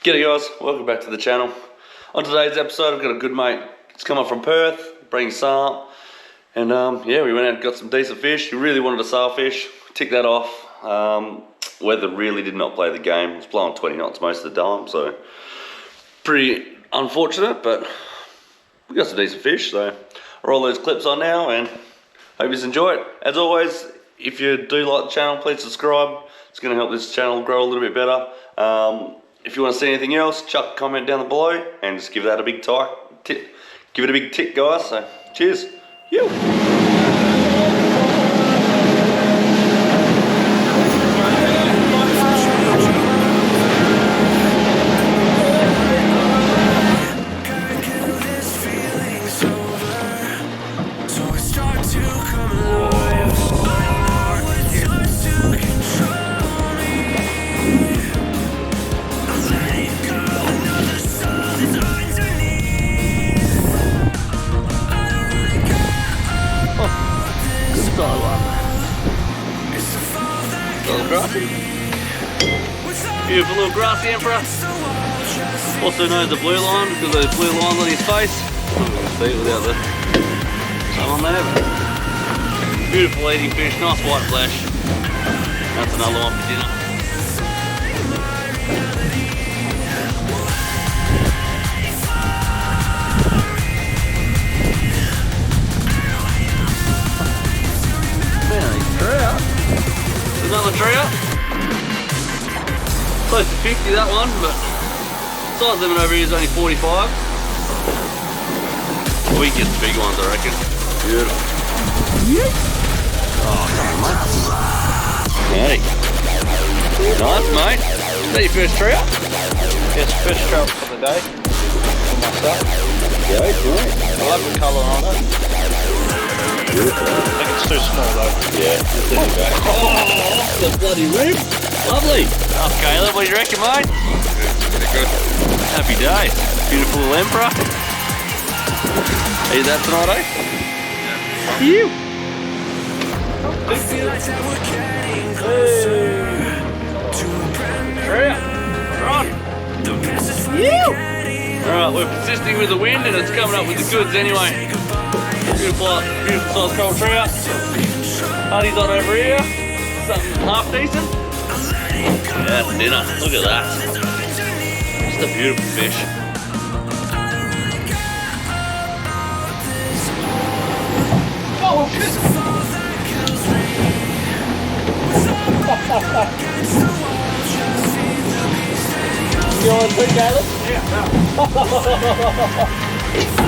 G'day guys, welcome back to the channel. On today's episode I've got a good mate. He's come up from Perth, bringing some up. And yeah, we went out and got some decent fish. He really wanted a sailfish, ticked that off. Weather really did not play the game. It was blowing 20 knots most of the time, so pretty unfortunate, but we got some decent fish, so I'll roll those clips on now and hope you enjoy it. As always, if you do like the channel, please subscribe. It's going to help this channel grow a little bit better. If you want to see anything else, chuck a comment down below and just give that a big give it a big tick, guys. So cheers. You. Beautiful little grassy emperor, also known as the blue line because of those blue lines on his face. I'm not going to see it without the sun on there, but beautiful eating fish, nice white flesh. That's another one for dinner. Another trout. Close to 50 that one, but size limit over here is only 45. We get the big ones, I reckon. Beautiful. Yeah. Oh, come on, mate. Howdy. Nice, mate. Is that your first trout? Yes, first trout for the day. For myself. Yeah, great. I love the colour on it. Beautiful. I think it's too small though. Yeah, it's in back. Oh, off the bloody roof. Lovely. Okay, what do you reckon, mate? Pretty good. Happy day. Beautiful little emperor. Eat that tonight, eh? Yeah. You. I feel like that we're getting closer to a brand new Right. The best is finally getting Alright, we're persisting with the wind and it's coming up with the goods anyway. Beautiful size coral trout. Honey's on over here. Something half decent. Yeah, that's dinner. Look at that. Just a beautiful fish. Oh shit! You want to take Caleb? Yeah.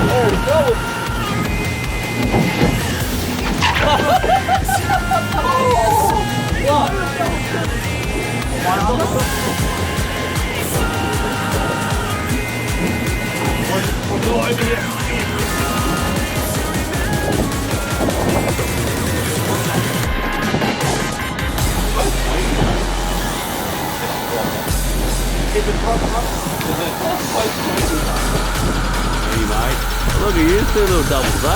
There we go. Hey mate, look at you, two little doubles, eh?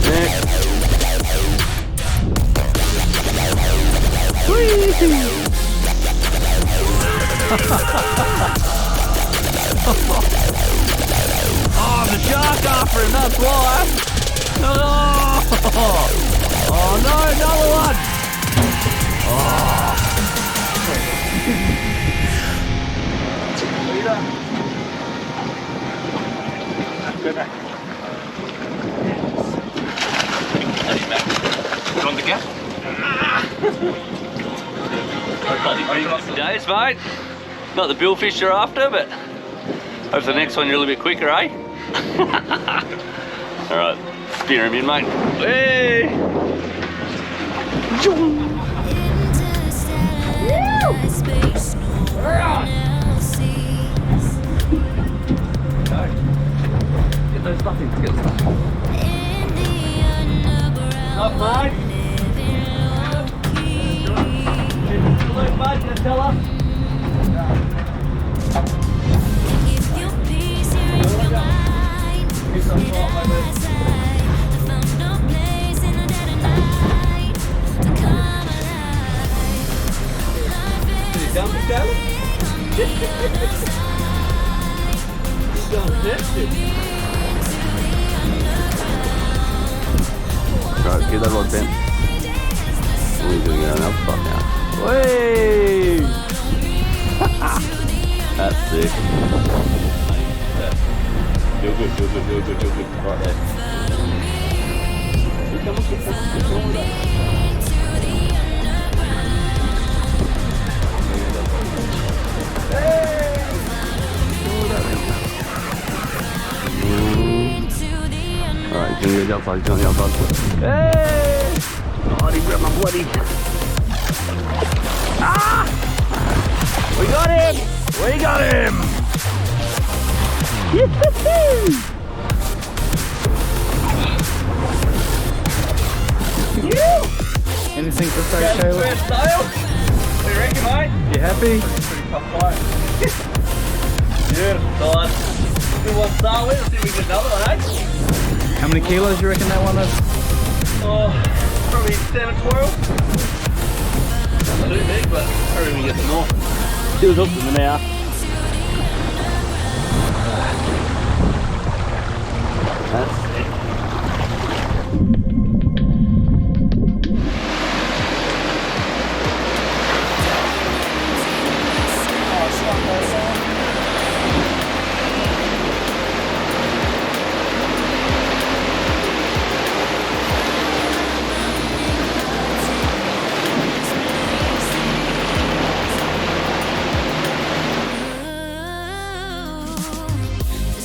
Yeah. Oh, the shark after him, that's why. Oh no, another one. Oh. You want the gas? Days, mate. Not the billfish you're after, but hope the next one you're a little bit quicker, eh? Alright, spear him in, mate. Hey! Get those stuffings, get the stuff. Up, mate. Look, mate, can you tell us? If your peace, here is your mind. I found no place in the dead of night to come alive. Right, get that rod bent. We're gonna get another spot now. Whey! That's sick. Feel good. Right there. Come on. Alright, he's gonna go outside, he's going outside. Hey! Oh, he grabbed my bloody. Ah! We got him! We got him! Anything to say, Caleb? First sale? What do you reckon, mate? You happy? Pretty tough fight. Beautiful size. Good one to start with, let's see if we can get another one, eh? How many kilos do you reckon that one is? Oh, probably 10 or 12. Not too big, but I reckon we can get some more. Still hooked in the now. That's it.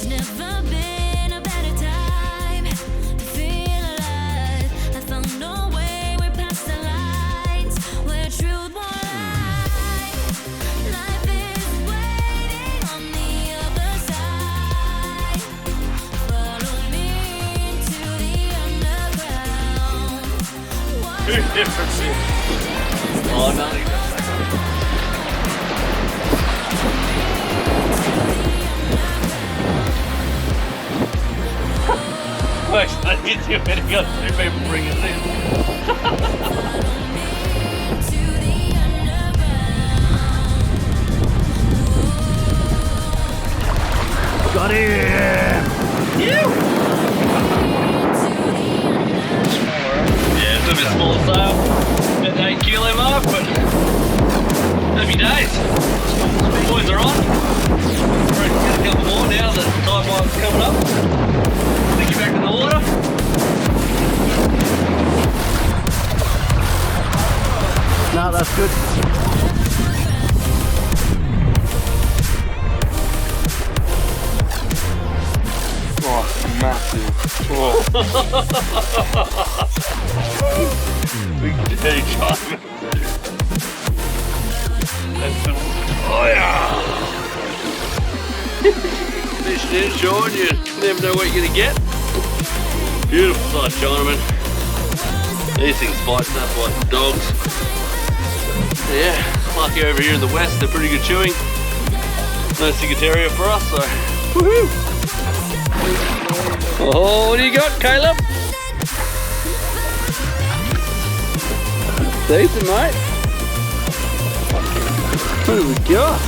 There's never been a better time to feel alive. I found no way we're past the lines where truth won't lie. Life is waiting on the other side. Follow me into the underground. Two different shit. Oh, no. Actually, it's too many got two people bringing it in. Got him! Yeah, it's a bit smaller sail. At the 8 kilo mark, but happy days. Boys are on. Ready to get a couple more now that tide line's coming up. Stick you back in the water. No, that's good. Oh, massive. Oh. Big dirty time. Oh yeah! Fishing in shore and you never know what you're gonna get. Beautiful size Chinaman. These things bite stuff like dogs. Yeah, lucky over here in the west, they're pretty good chewing. No ciguataria for us, so woohoo! Oh, what do you got, Caleb? Decent, mate. What have we got?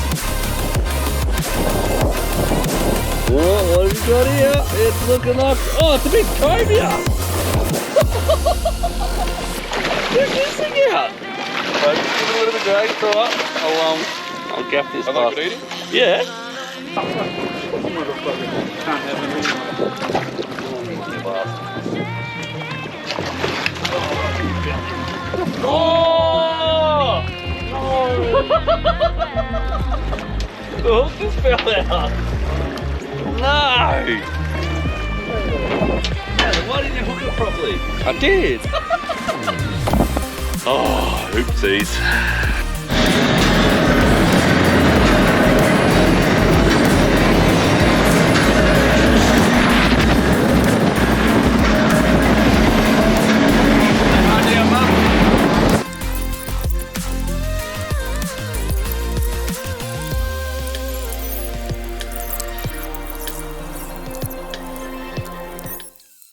Oh, what have we got here? It's looking like... Oh, it's a big cobia! Check this thing out! Right, just give it a little bit of drag, it's alright. I'll gaff this fast. I could eat it? Yeah. Oh! No! The hook just fell out. No! Why didn't you hook it properly? I did. Oh, oopsies.